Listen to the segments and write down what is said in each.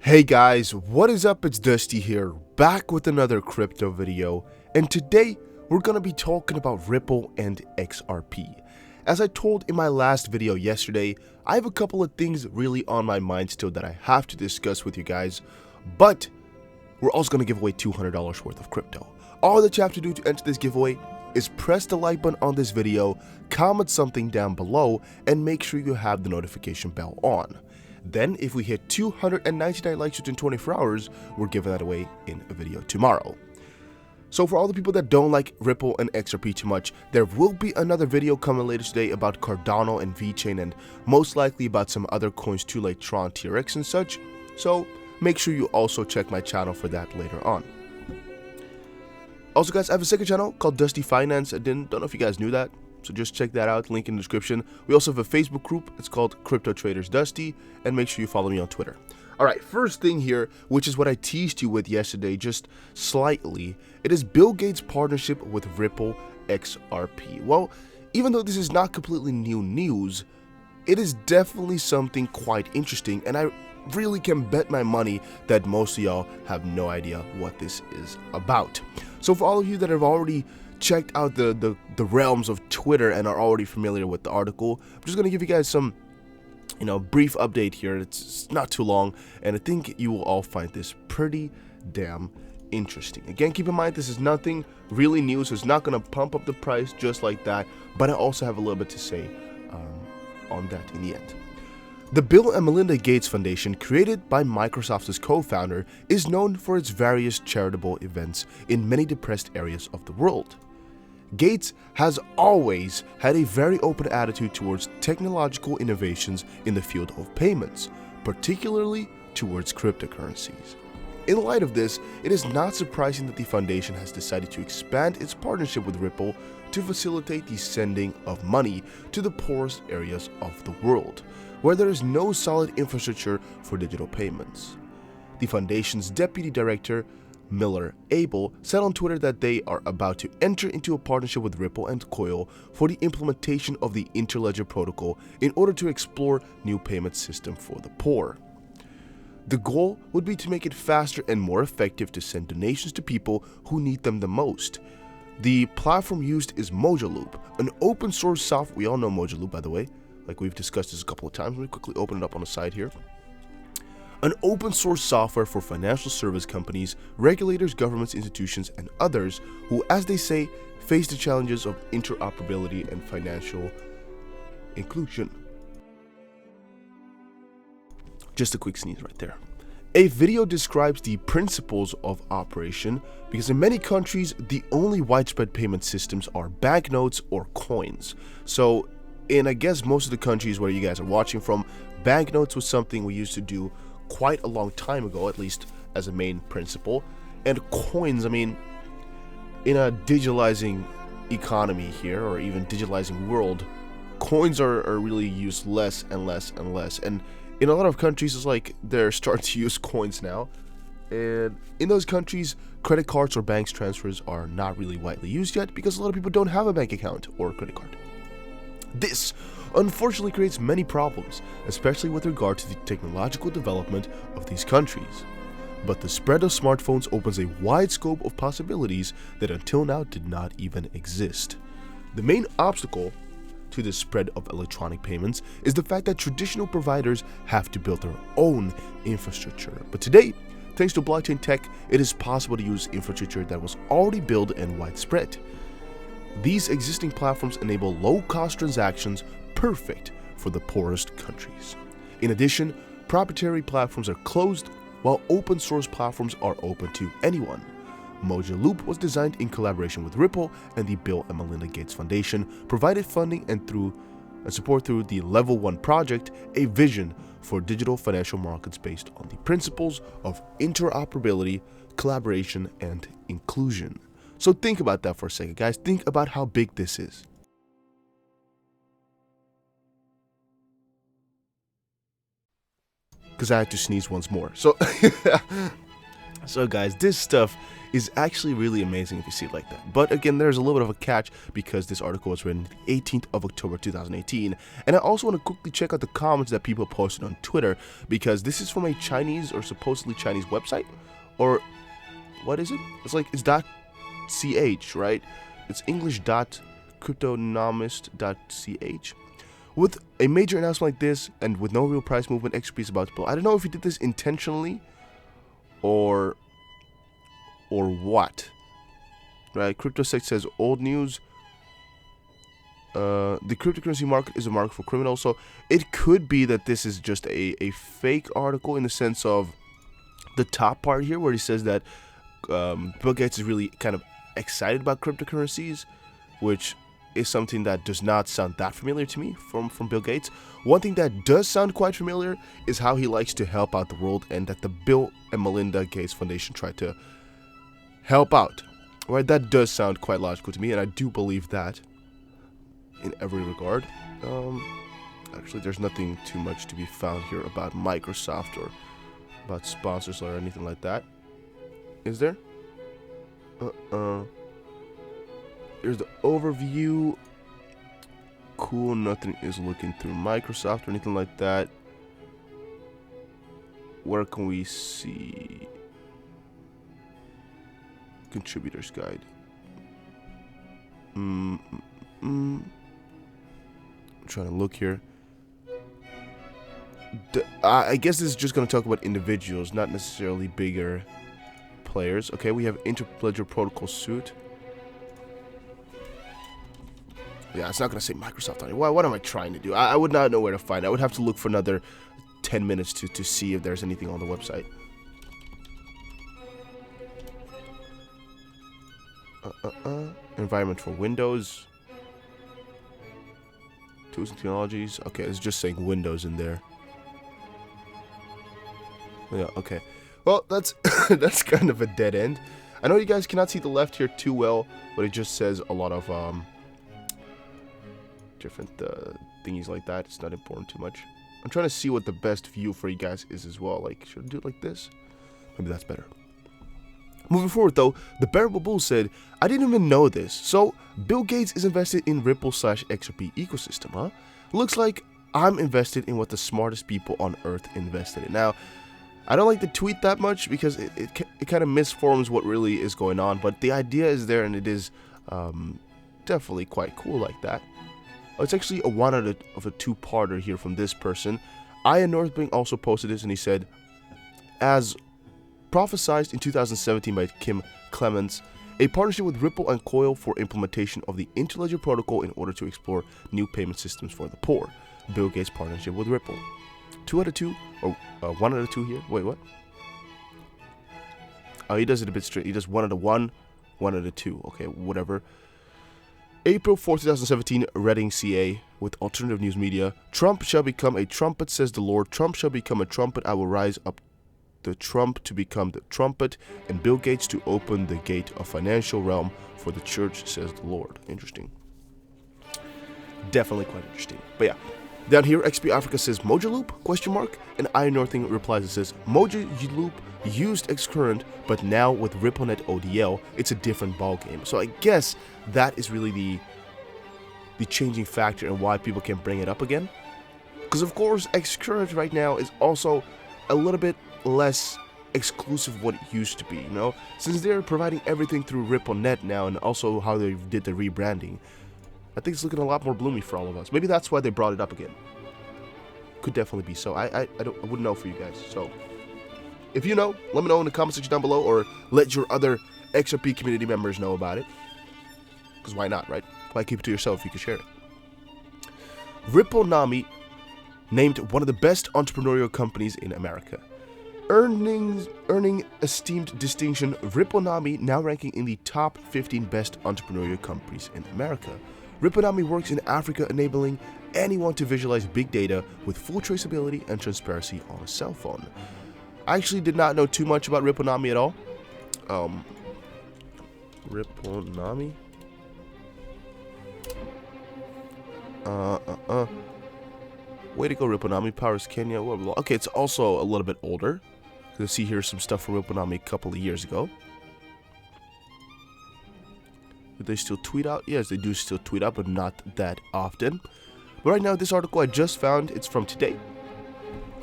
Hey guys, what is up? It's Dusty here, back with another crypto video, and today we're gonna be talking about Ripple and XRP. As I told in my last video yesterday, I have a couple of things really on my mind still that I have to discuss with you guys, but we're also gonna give away $200 worth of crypto. All that you have to do to enter this giveaway is press the like button on this video, comment something down below, and make sure you have the notification bell on. Then, if we hit 299 likes within 24 hours, we're giving that away in a video tomorrow. So for all the people that don't like Ripple and XRP too much, there will be another video coming later today about Cardano and VeChain, and most likely about some other coins too, like Tron, TRX and such. So make sure you also check my channel for that later on. Also guys, I have a second channel called Dusty Finance. I don't know if you guys knew that. So just check that out, link in the description. We also have a Facebook group, it's called Crypto Traders Dusty, and make sure you follow me on Twitter. Alright, first thing here, which is what I teased you with yesterday, just slightly, it is Bill Gates' partnership with Ripple XRP. Well, even though this is not completely new news, it is definitely something quite interesting, and I really can bet my money that most of y'all have no idea what this is about. So for all of you that have already checked out the realms of Twitter and are already familiar with the article, I'm just gonna give you guys some brief update here. It's not too long, and I think you will all find this pretty damn interesting. Again, keep in mind this is nothing really new, so it's not gonna pump up the price just like that, but I also have a little bit to say on that in the end. The Bill and Melinda Gates Foundation, created by Microsoft's co-founder, is known for its various charitable events in many depressed areas of the world. Gates has always had a very open attitude towards technological innovations in the field of payments, particularly towards cryptocurrencies. In light of this, it is not surprising that the foundation has decided to expand its partnership with Ripple to facilitate the sending of money to the poorest areas of the world, where there is no solid infrastructure for digital payments. The foundation's deputy director, Miller Abel, said on Twitter that they are about to enter into a partnership with Ripple and Coil for the implementation of the Interledger protocol in order to explore new payment system for the poor. The goal would be to make it faster and more effective to send donations to people who need them the most. The platform used is Mojaloop, an open source software. We all know Mojaloop, by the way, like we've discussed this a couple of times. Let me quickly open it up on the side here. An open source software for financial service companies, regulators, governments, institutions, and others who, as they say, face the challenges of interoperability and financial inclusion. Just a quick sneeze right there. A video describes the principles of operation, because in many countries, the only widespread payment systems are banknotes or coins. So in, I guess, most of the countries where you guys are watching from, banknotes was something we used to do quite a long time ago, at least as a main principle. And coins, I mean, in a digitalizing economy here, or even digitalizing world, coins are really used less and less and less. And in a lot of countries, it's like they're starting to use coins now. And in those countries, credit cards or bank transfers are not really widely used yet, because a lot of people don't have a bank account or a credit card. This unfortunately creates many problems, especially with regard to the technological development of these countries. But the spread of smartphones opens a wide scope of possibilities that until now did not even exist. The main obstacle to the spread of electronic payments is the fact that traditional providers have to build their own infrastructure. But today, thanks to blockchain tech, it is possible to use infrastructure that was already built and widespread. These existing platforms enable low-cost transactions, perfect for the poorest countries. In addition, proprietary platforms are closed, while open-source platforms are open to anyone. Mojaloop was designed in collaboration with Ripple, and the Bill and Melinda Gates Foundation provided funding and support through the Level 1 project, a vision for digital financial markets based on the principles of interoperability, collaboration, and inclusion. So think about that for a second, guys. Think about how big this is. Because I had to sneeze once more. So So guys, this stuff is actually really amazing if you see it like that. But again, there's a little bit of a catch because this article was written the 18th of October 2018. And I also want to quickly check out the comments that people posted on Twitter, because this is from a Chinese or supposedly Chinese website. Or what is it? It's like, it's .ch, right? It's English.cryptonomist.ch. With a major announcement like this and with no real price movement, XRP is about to blow. I don't know if he did this intentionally or what, right? CryptoSec says old news. The cryptocurrency market is a market for criminals. So it could be that this is just a fake article in the sense of the top part here where he says that Bill Gates is really kind of excited about cryptocurrencies, which is something that does not sound that familiar to me from Bill Gates. One thing that does sound quite familiar is how he likes to help out the world, and that the Bill and Melinda Gates Foundation tried to help out. Right, that does sound quite logical to me, and I do believe that in every regard. Actually, there's nothing too much to be found here about Microsoft or about sponsors or anything like that. Is there? Here's the overview. Cool, nothing is looking through Microsoft or anything like that. Where can we see contributors guide? I'm trying to look here. I guess this is just going to talk about individuals, not necessarily bigger players. Okay, we have Interledger Protocol suit. Yeah, it's not going to say Microsoft on it. What am I trying to do? I would not know where to find it. I would have to look for another 10 minutes to see if there's anything on the website. Environment for Windows. Tools and technologies. Okay, it's just saying Windows in there. Yeah, okay. Well, that's that's kind of a dead end. I know you guys cannot see the left here too well, but it just says a lot of different thingies like that. It's not important too much. I'm trying to see what the best view for you guys is as well. Like, should I do it like this? Maybe that's better. Moving forward though, the Bearable Bull said, I didn't even know this. So, Bill Gates is invested in Ripple/XRP ecosystem, huh? Looks like I'm invested in what the smartest people on earth invested in. Now, I don't like the tweet that much because it kind of misforms what really is going on, but the idea is there and it is definitely quite cool like that. Oh, it's actually a one out of a two-parter here from this person. Ian Northbank also posted this and he said, as prophesized in 2017 by Kim Clements, a partnership with Ripple and Coil for implementation of the Interledger protocol in order to explore new payment systems for the poor. Bill Gates partnership with Ripple. 2 out of 2, or 1 out of 2 here. Wait, what? Oh, he does it a bit straight. He does 1 out of 1, 1 out of 2. Okay, whatever. April 4, 2017, Reading, CA, with Alternative News Media. Trump shall become a trumpet, says the Lord. Trump shall become a trumpet. I will rise up the trump to become the trumpet, and Bill Gates to open the gate of financial realm for the church, says the Lord. Interesting. Definitely quite interesting. But yeah. Down here, XP Africa says Mojo Loop, question mark, and Iron Northing replies and says Mojo Loop used Xcurrent, but now with Ripplnet ODL, it's a different ballgame. So I guess that is really the changing factor and why people can bring it up again. Because of course, Xcurrent right now is also a little bit less exclusive of what it used to be, you know, since they're providing everything through Ripplnet now, and also how they did the rebranding. I think it's looking a lot more bloomy for all of us. Maybe that's why they brought it up again. Could definitely be so. I wouldn't know for you guys. So, if you know, let me know in the comment section down below, or let your other XRP community members know about it. Because why not, right? Why keep it to yourself if you can share it? Ripplnami named one of the best entrepreneurial companies in America. Earning esteemed distinction, Ripplnami now ranking in the top 15 best entrepreneurial companies in America. Ripplnami works in Africa, enabling anyone to visualize big data with full traceability and transparency on a cell phone. I actually did not know too much about Ripplnami at all. Ripplnami? Way to go, Ripplnami. Powers Kenya. Blah, blah, blah. Okay, it's also a little bit older. Let's see here some stuff from Ripplnami a couple of years ago. Do they still tweet out? Yes, they do still tweet out, but not that often. But right now, this article I just found, it's from today.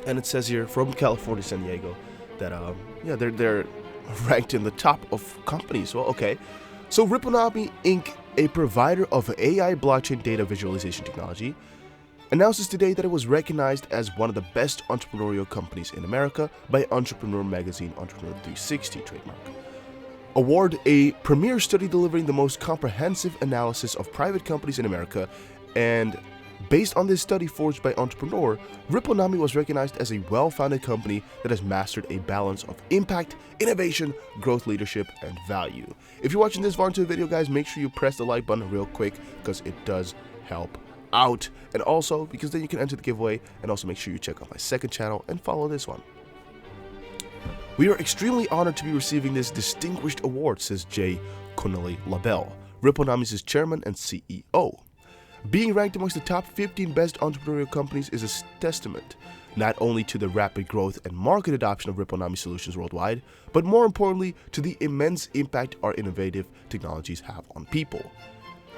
And it says here, from California, San Diego, that, yeah, they're ranked in the top of companies. Well, okay. So Ripplnami Inc., a provider of AI blockchain data visualization technology, announces today that it was recognized as one of the best entrepreneurial companies in America by Entrepreneur Magazine Entrepreneur 360 trademark award, a premier study delivering the most comprehensive analysis of private companies in America. And based on this study forged by Entrepreneur, Ripplnami was recognized as a well-founded company that has mastered a balance of impact, innovation, growth, leadership, and value. If you're watching this far into the video, guys, make sure you press the like button real quick because it does help out, and also because then you can enter the giveaway, and also make sure you check out my second channel and follow this one. We are extremely honored to be receiving this distinguished award, says Jay Connolly Labelle, Ripplnami's chairman and CEO. Being ranked amongst the top 15 best entrepreneurial companies is a testament not only to the rapid growth and market adoption of Ripplnami solutions worldwide, but more importantly to the immense impact our innovative technologies have on people,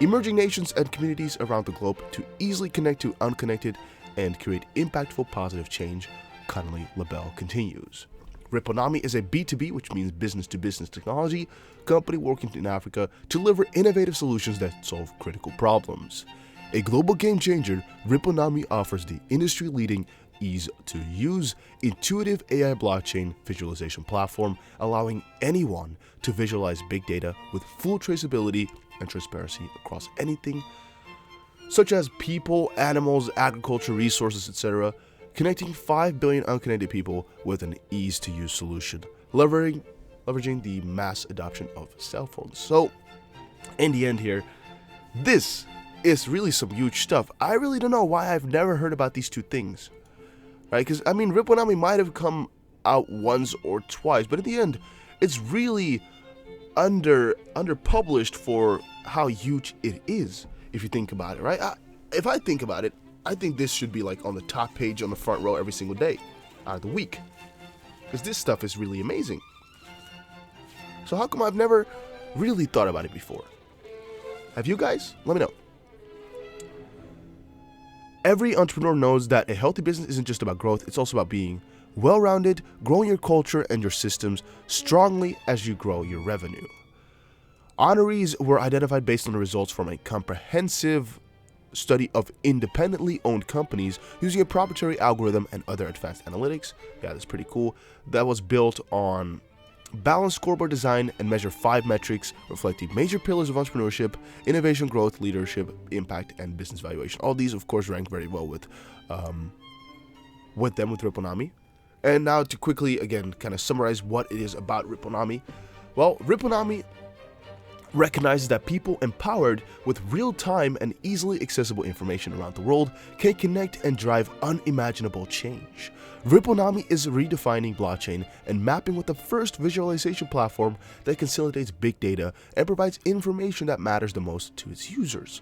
emerging nations and communities around the globe to easily connect to unconnected and create impactful positive change, Connolly Labelle continues. Ripplnami is a B2B, which means business-to-business technology, company working in Africa to deliver innovative solutions that solve critical problems. A global game changer, Ripplnami offers the industry-leading ease-to-use, intuitive AI blockchain visualization platform, allowing anyone to visualize big data with full traceability and transparency across anything, such as people, animals, agriculture, resources, etc., connecting 5 billion unconnected people with an ease-to-use solution, leveraging the mass adoption of cell phones. So, in the end here, this is really some huge stuff. I really don't know why I've never heard about these two things, right? Because, I mean, Ripplnami might have come out once or twice, but in the end, it's really under-published for how huge it is, if you think about it, right? If I think about it, I think this should be like on the top page on the front row every single day out of the week, because this stuff is really amazing. So how come I've never really thought about it before? Have you guys? Let me know. Every entrepreneur knows that a healthy business isn't just about growth, it's also about being well-rounded, growing your culture and your systems strongly as you grow your revenue. Honorees were identified based on the results from a comprehensive study of independently owned companies using a proprietary algorithm and other advanced analytics. Yeah, that's pretty cool. That was built on balanced scoreboard design and measure 5 metrics reflecting major pillars of entrepreneurship: innovation, growth, leadership, impact, and business valuation. All these, of course, rank very well with Ripplnami. And now to quickly, again, kind of summarize what it is about Ripplnami. Well, Ripplnami recognizes that people empowered with real-time and easily accessible information around the world can connect and drive unimaginable change. Ripplnami is redefining blockchain and mapping with the first visualization platform that consolidates big data and provides information that matters the most to its users.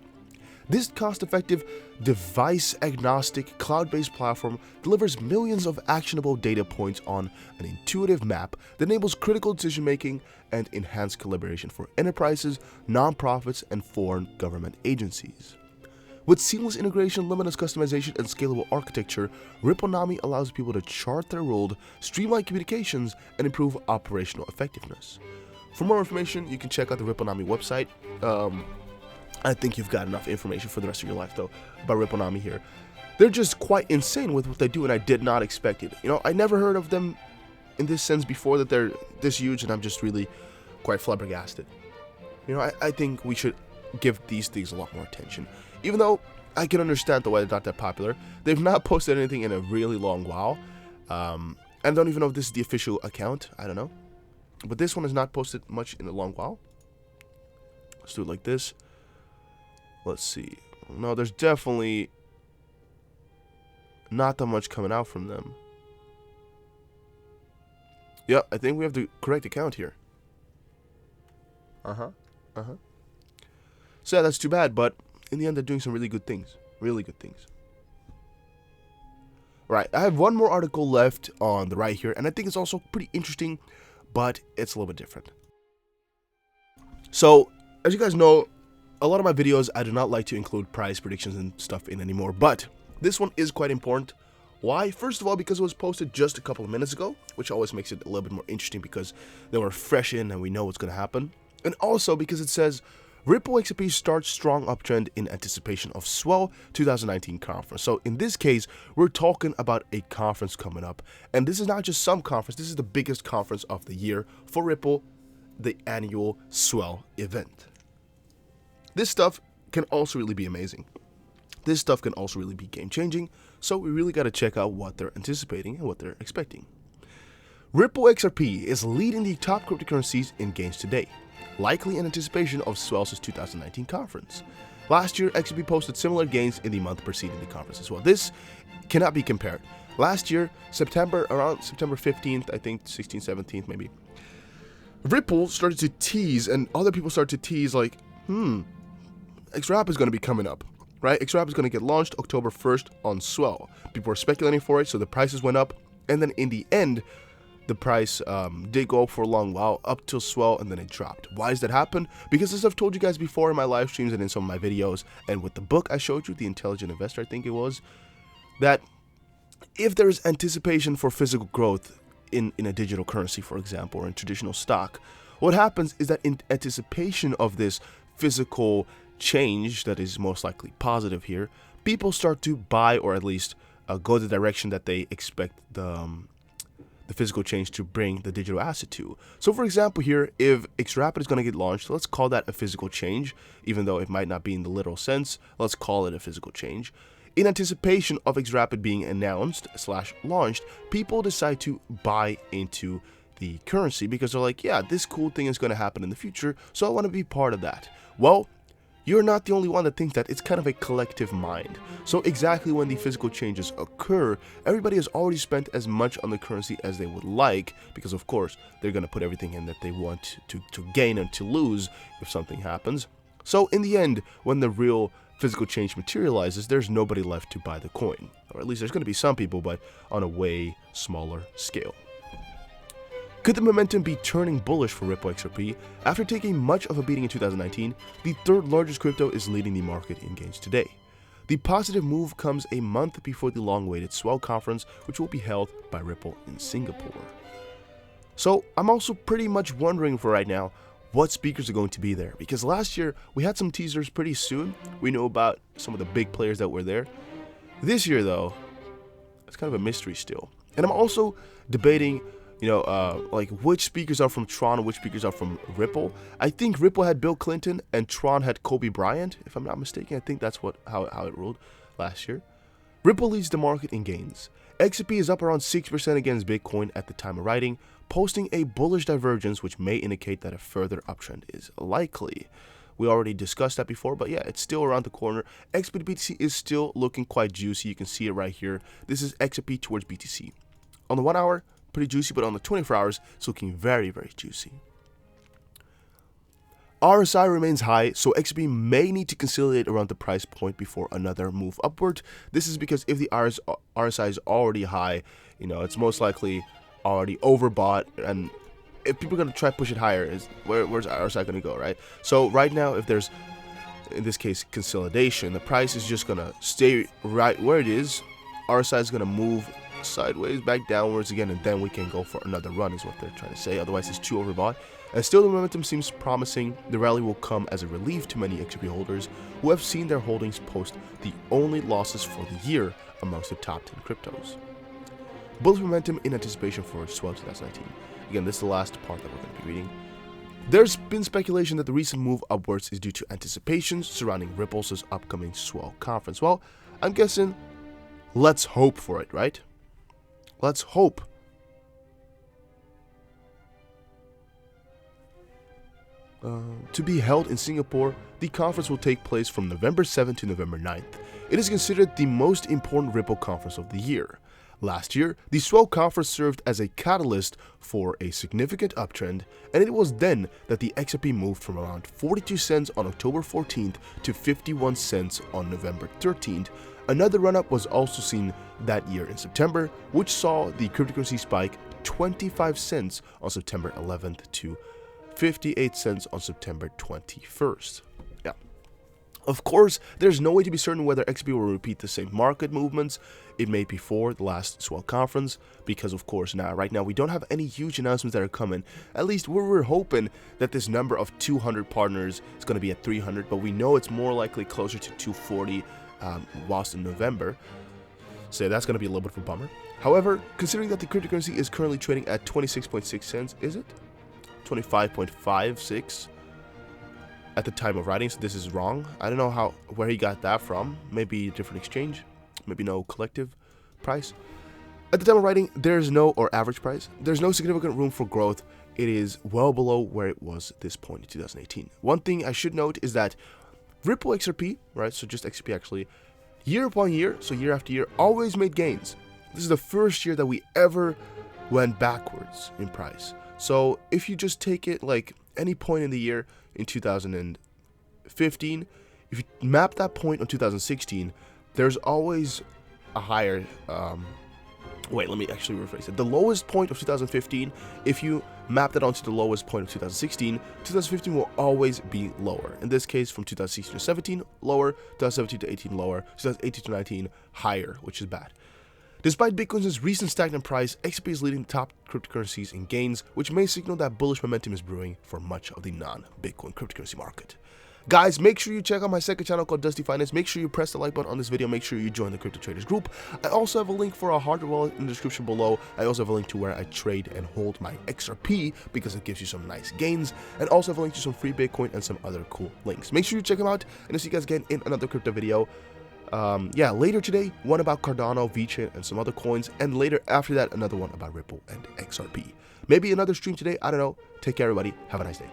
This cost-effective, device-agnostic, cloud-based platform delivers millions of actionable data points on an intuitive map that enables critical decision-making and enhanced collaboration for enterprises, nonprofits, and foreign government agencies. With seamless integration, limitless customization, and scalable architecture, Ripplnami allows people to chart their world, streamline communications, and improve operational effectiveness. For more information, you can check out the Ripplnami website. I think you've got enough information for the rest of your life, though, about Ripplnami here. They're just quite insane with what they do, and I did not expect it. You know, I never heard of them in this sense before, that they're this huge, and I'm just really quite flabbergasted. You know, I think we should give these things a lot more attention. Even though I can understand why they're not that popular. They've not posted anything in a really long while. And I don't even know if this is the official account. I don't know. But this one has not posted much in a long while. Let's do it like this. Let's see. No, there's definitely not that much coming out from them. Yep, I think we have the correct account here. So yeah, that's too bad, but in the end, they're doing some really good things. Really good things. Right, I have one more article left on the right here, and I think it's also pretty interesting, but it's a little bit different. So, as you guys know, a lot of my videos, I do not like to include price predictions and stuff in anymore, but this one is quite important. Why? First of all, because it was posted just a couple of minutes ago, which always makes it a little bit more interesting because then we're fresh in and we know what's going to happen. And also because it says, Ripple XRP starts strong uptrend in anticipation of Swell 2019 conference. So in this case, we're talking about a conference coming up. And this is not just some conference, this is the biggest conference of the year for Ripple, the annual Swell event. This stuff can also really be amazing. This stuff can also really be game-changing, so we really got to check out what they're anticipating and what they're expecting. Ripple XRP is leading the top cryptocurrencies in gains today, likely in anticipation of Swell's 2019 conference. Last year, XRP posted similar gains in the month preceding the conference as well. This cannot be compared. Last year, around September 15th, I think 16th, 17th maybe, Ripple started to tease and other people started to tease like, XRP is going to be coming up. Right, XRP is going to get launched October 1st on Swell. People were speculating for it, so the prices went up. And then in the end, the price did go up for a long while, up till Swell, and then it dropped. Why does that happen? Because as I've told you guys before in my live streams and in some of my videos, and with the book I showed you, The Intelligent Investor, I think it was, that if there is anticipation for physical growth in a digital currency, for example, or in traditional stock, what happens is that in anticipation of this physical change that is most likely positive here, people start to buy or at least go the direction that they expect the physical change to bring the digital asset to. So for example here, if XRP is going to get launched, let's call that a physical change, even though it might not be in the literal sense, let's call it a physical change. In anticipation of XRP being announced / launched, people decide to buy into the currency because they're like, yeah, this cool thing is going to happen in the future, so I want to be part of that. Well, you're not the only one that thinks that. It's kind of a collective mind. So exactly when the physical changes occur, everybody has already spent as much on the currency as they would like, because of course they're going to put everything in that they want to gain and to lose if something happens. So in the end, when the real physical change materializes, there's nobody left to buy the coin. Or at least there's going to be some people, but on a way smaller scale. Could the momentum be turning bullish for Ripple XRP? After taking much of a beating in 2019, the third largest crypto is leading the market in gains today. The positive move comes a month before the long-awaited Swell conference, which will be held by Ripple in Singapore. So I'm also pretty much wondering for right now what speakers are going to be there, because last year we had some teasers pretty soon. We know about some of the big players that were there. This year though, it's kind of a mystery still. And I'm also debating like which speakers are from Tron and which speakers are from Ripple. I think Ripple had Bill Clinton and Tron had Kobe Bryant, if I'm not mistaken. I think that's how it ruled last year. Ripple leads the market in gains. XRP is up around 6% against Bitcoin at the time of writing, posting a bullish divergence which may indicate that a further uptrend is likely. We already discussed that before, but yeah, it's still around the corner. XRP to BTC is still looking quite juicy. You can see it right here. This is XRP towards BTC. On the 1 hour, pretty juicy, but on the 24 hours, it's looking very, very juicy. RSI remains high, so XRP may need to consolidate around the price point before another move upward. This is because if the RSI is already high, it's most likely already overbought, and if people are going to try to push it higher, where's RSI going to go, right? So right now, if there's, in this case, consolidation, the price is just going to stay right where it is. RSI is going to move sideways back downwards again, and then we can go for another run is what they're trying to say. Otherwise it's too overbought, and still the momentum seems promising. The rally will come as a relief to many XRP holders who have seen their holdings post the only losses for the year amongst the top 10 cryptos. Bullish momentum in anticipation for Swell 2019. Again, this is the last part that we're going to be reading. There's been speculation that the recent move upwards is due to anticipations surrounding Ripple's upcoming Swell conference. Well, I'm guessing let's hope for it, right? Let's hope. To be held in Singapore, the conference will take place from November 7th to November 9th. It is considered the most important Ripple conference of the year. Last year, the Swell conference served as a catalyst for a significant uptrend, and it was then that the XRP moved from around 42 cents on October 14th to 51 cents on November 13th, Another run-up was also seen that year in September, which saw the cryptocurrency spike 25 cents on September 11th to 58 cents on September 21st. Yeah. Of course, there's no way to be certain whether XRP will repeat the same market movements it made before the last Swell conference, because of course right now we don't have any huge announcements that are coming. At least we're hoping that this number of 200 partners is going to be at 300, but we know it's more likely closer to 240 whilst in November. So that's going to be a little bit of a bummer. However, considering that the cryptocurrency is currently trading at 26.6 cents, is it? 25.56 at the time of writing, so this is wrong. I don't know where he got that from. Maybe a different exchange, maybe no collective price. At the time of writing, there's no, or average price, there's no significant room for growth. It is well below where it was at this point in 2018. One thing I should note is that Ripple XRP, right, so just XRP actually, year upon year, so year after year, always made gains. This is the first year that we ever went backwards in price. So if you just take it like any point in the year in 2015, if you map that point on 2016, there's always a higher, wait, let me actually rephrase it. The lowest point of 2015, if you map that onto the lowest point of 2016, 2015 will always be lower. In this case, from 2016 to 17, lower, 2017 to 18, lower, 2018 to 19, higher, which is bad. Despite Bitcoin's recent stagnant price, XRP is leading the top cryptocurrencies in gains, which may signal that bullish momentum is brewing for much of the non-Bitcoin cryptocurrency market. Guys, make sure you check out my second channel called Dusty Finance. Make sure you press the like button on this video. Make sure you join the Crypto Traders group. I also have a link for a hardware wallet in the description below. I also have a link to where I trade and hold my XRP because it gives you some nice gains. And also have a link to some free Bitcoin and some other cool links. Make sure you check them out. And I'll see you guys again in another crypto video. Yeah, later today, one about Cardano, VeChain, and some other coins. And later after that, another one about Ripple and XRP. Maybe another stream today. I don't know. Take care, everybody. Have a nice day.